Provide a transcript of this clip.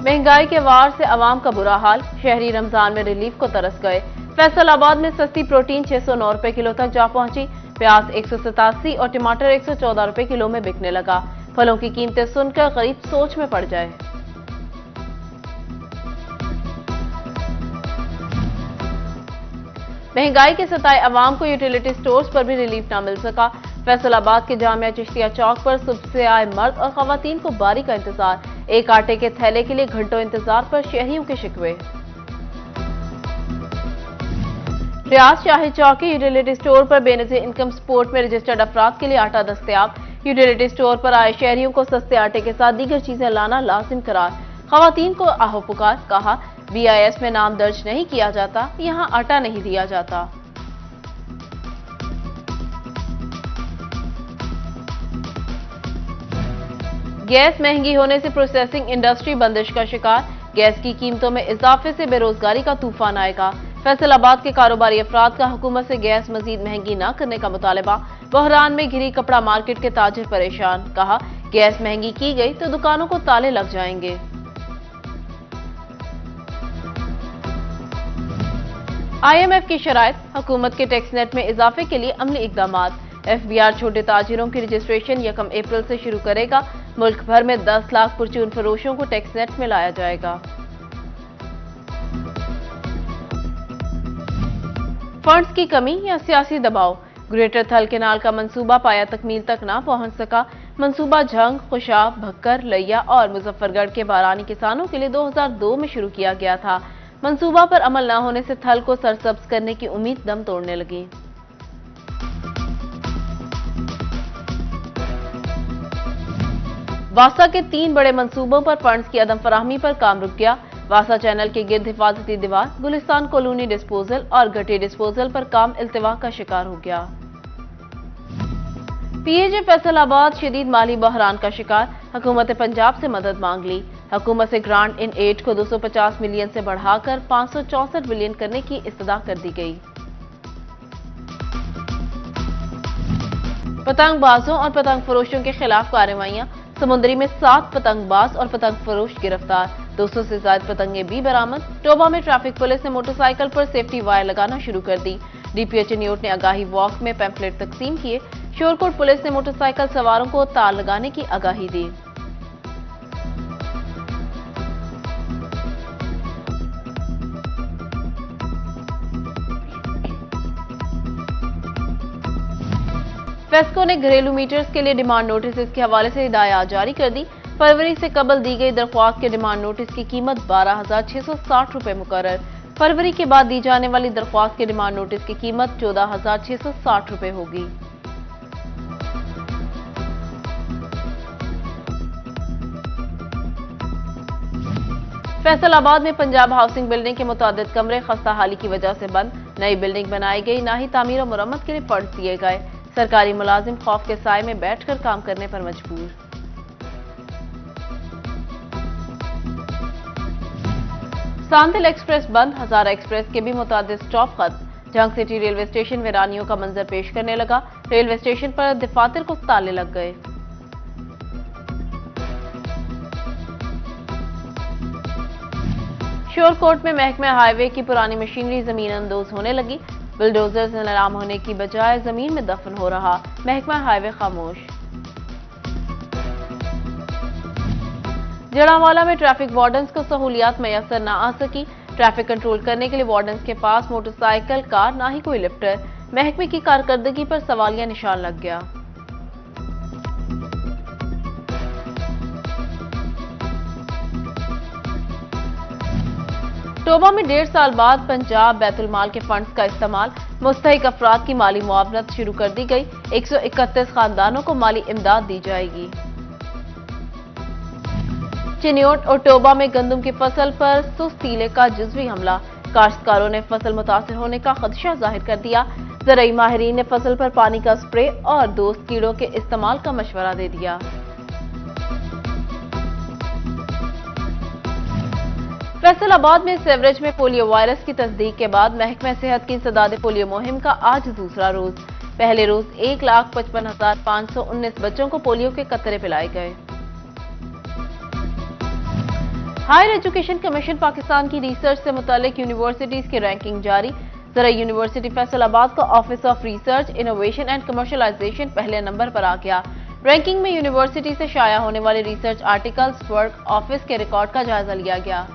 महंगाई के वार से आवाम का बुरा हाल, शहरी रमजान में रिलीफ को तरस गए। फैसलाबाद में सस्ती प्रोटीन 609 रुपए किलो तक जा पहुंची। प्याज 187 और टमाटर 114 रुपए किलो में बिकने लगा। फलों की कीमतें सुनकर गरीब सोच में पड़ जाए। महंगाई के सताए अवाम को यूटिलिटी स्टोर्स पर भी रिलीफ न मिल सका। फैसलाबाद के जामिया चिश्तिया चौक पर सुबह से आए मर्द और खवातीन को बारी का इंतजार। एक आटे के थैले के लिए घंटों इंतजार पर शहरियों के शिकवे। रियाज शाही चौक के यूटिलिटी स्टोर पर बेनजीर इनकम सपोर्ट में रजिस्टर्ड अफराद के लिए आटा दस्तयाब। यूटिलिटी स्टोर पर आए शहरियों को सस्ते आटे के साथ दीगर चीजें लाना लाजिम करार। खवातीन को आहो पुकार, कहा BIS में नाम दर्ज नहीं किया जाता, यहां आटा नहीं दिया जाता। गैस महंगी होने से प्रोसेसिंग इंडस्ट्री बंदिश का शिकार। गैस की कीमतों में इजाफे से बेरोजगारी का तूफान आएगा। फैसलाबाद के कारोबारी अफराद का हुकूमत से गैस मजीद महंगी न करने का मुतालबा। बहरान में घिरी कपड़ा मार्केट के ताजिर परेशान, कहा गैस महंगी की गई तो दुकानों को ताले लग जाएंगे। IMF की शराइत, हुकूमत के टैक्स नेट में इजाफे के लिए अमली इकदामात। FBR छोटे ताजिरों की रजिस्ट्रेशन 1 अप्रैल से शुरू करेगा। मुल्क भर में 10 लाख पुरचून फरोशों को टैक्स नेट में लाया जाएगा। फंड्स की कमी या सियासी दबाव, ग्रेटर थल केनाल का मंसूबा पाया तकमील तक ना पहुंच सका। मंसूबा झंग, खुशाब, भक्कर, लैया और मुजफ्फरगढ़ के बारानी किसानों के लिए 2002 में शुरू किया गया था। मंसूबा पर अमल न होने से थल को सरसब्ज करने की उम्मीद दम तोड़ने लगी। वासा के 3 बड़े मंसूबों पर फंड्स की अदम फराहमी पर काम रुक गया। वासा चैनल के गिर्द हिफाजती दीवार, गुलिस्तान कॉलोनी डिस्पोजल और गटी डिस्पोजल पर काम इल्तिवा का शिकार हो गया। PAJ फैसलाबाद शदीद माली बहरान का शिकार, हुकूमत पंजाब से मदद मांग ली। हुकूमत से ग्रांट इन एड को 250 मिलियन से बढ़ाकर 564 मिलियन करने की इस्तदा कर दी गई। पतंगबाजों और पतंग फरोशों के खिलाफ कार्रवाइयां, समुद्री में 7 पतंगबाज और पतंग फरोश गिरफ्तार। 200 से ज्यादा पतंगें भी बरामद। टोबा में ट्रैफिक पुलिस ने मोटरसाइकिल पर सेफ्टी वायर लगाना शुरू कर दी। DPO चिन्योट ने आगाही वॉक में पैम्फलेट तकसीम किए। शोरकोट पुलिस ने मोटरसाइकिल सवारों को तार लगाने की आगाही दी। फेस्को ने घरेलू मीटर्स के लिए डिमांड नोटिस के हवाले से हिदायत जारी कर दी। फरवरी से कबल दी गई दरख्वास्त के डिमांड नोटिस की कीमत 12,660 रुपए मुकर्रर। फरवरी के बाद दी जाने वाली दरख्वास्त के डिमांड नोटिस की कीमत 14,660 रुपए होगी। फैसलाबाद में पंजाब हाउसिंग बिल्डिंग के मुतादिद कमरे खस्ता हाली की वजह से बंद। नई बिल्डिंग बनाई गई, ना ही तामीर और मुरम्मत के लिए फंड दिए गए। सरकारी मुलाजिम खौफ के साए में बैठकर काम करने पर मजबूर। सांदिल एक्सप्रेस बंद, हजारा एक्सप्रेस के भी मुतादिद स्टॉप खत्म। जंग सिटी रेलवे स्टेशन वीरानियों का मंजर पेश करने लगा। रेलवे स्टेशन पर दफातर को ताले लग गए। शोरकोट में महकमा हाईवे की पुरानी मशीनरी जमीन अंदोज होने लगी। बुलडोजर से नीलाम होने की बजाय जमीन में दफन हो रहा। महकमा हाईवे खामोश। जड़ावाला में ट्रैफिक वार्डन्स को सहूलियात मैसर न आ सकी। ट्रैफिक कंट्रोल करने के लिए वार्डन्स के पास मोटरसाइकिल, कार, ना ही कोई लिफ्टर। महकमे की कारकर्दगी पर सवालिया निशान लग गया। टोबा में 1.5 साल बाद पंजाब बैतुल माल के फंड्स का इस्तेमाल। मुस्तहिक अफराद की माली मुआवनत शुरू कर दी गई। 131 खानदानों को माली इमदाद दी जाएगी। चिन्योट और टोबा में गंदम की फसल पर सुस्त तीले का जुज़वी हमला। काश्तकारों ने फसल मुतासिर होने का खदशा जाहिर कर दिया। ज़राई माहिरीन ने फसल पर पानी का स्प्रे और दोस्त कीड़ों के इस्तेमाल का मशवरा दे दिया। फैसलाबाद में सेवरेज में पोलियो वायरस की तस्दीक के बाद महकमा सेहत की इंसदाद पोलियो मुहिम का आज दूसरा रोज। पहले रोज 1,55,519 बच्चों को पोलियो के कतरे पिलाए गए। हायर एजुकेशन कमीशन पाकिस्तान की रिसर्च से मुतालिक यूनिवर्सिटीज की रैंकिंग जारी। जरा यूनिवर्सिटी फैसलाबाद का office of research, innovation and commercialisation पहले नंबर पर आ गया। रैंकिंग में यूनिवर्सिटी से शाया होने वाले रिसर्च आर्टिकल्स, वर्क, ऑफिस के रिकॉर्ड का जायजा लिया गया।